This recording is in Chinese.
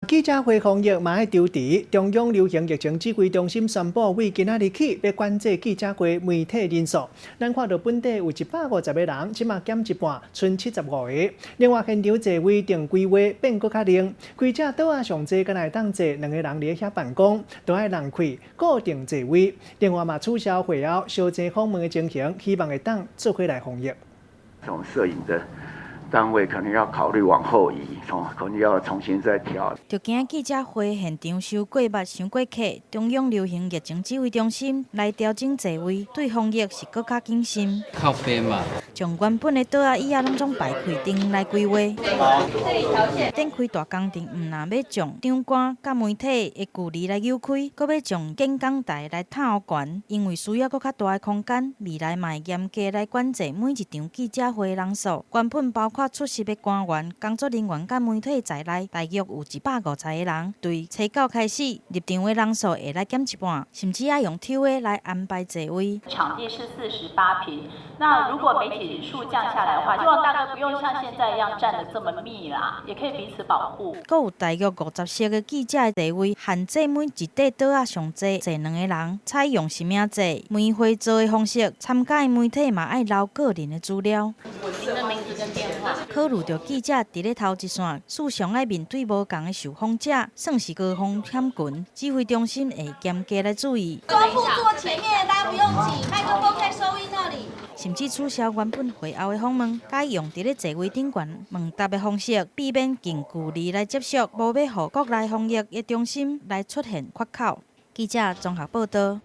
记者会防疫嘛要抽题，中央流行疫情指挥中心宣布，为今仔日起要管制记者会媒体人数。咱看到本地有150个人，即马减一半，剩75个。另外，现场座位定规划变搁较灵，开车桌啊上座，敢若会当坐2个人伫遐办公，都爱让开固定座位。另外嘛，取消会后小姐访问的情形，希望会当做回来防疫。这种摄影的单位可能要考虑往后移，可能要重新再调。就惊记者会现场收过密、伤过客，中央流行疫情指挥中心来调整座位，对防疫是搁较谨慎。靠边嘛。将原本的桌啊椅啊拢总排开定来规划。展开大工程，唔但要将场馆甲媒体的距离来扭开，搁要将建讲台来探悬，因为需要搁较大的空间，未来嘛会严格来管制每一场记者会的人数。原本包括出席的官员、工作人员甲媒体在内，大约有150个人。对初九开始，入场的人数会来减一半，甚至要用抽的来安排座位。场地是48坪，那如果媒体人数降下来的话，希望大概不用像现在一样站得这么密啦，也可以彼此保护。阁有大约50席的记者的座位，限制每一块桌啊上坐2个人，采用实名制、梅花座的方式。参加的媒体嘛爱留个人的资料。您的名字跟电话。考虑到记者伫咧头一线，事上爱面对无同的受访者，算是高风险群，指挥中心会严格来注意。桌布坐前面，大家不用挤，麦克风在收音那里。甚至取消原本会后的访问，改用伫咧座位顶悬问答的方式，避免近距离来接触，无要互国内防疫的中心来出现缺口。记者综合报道。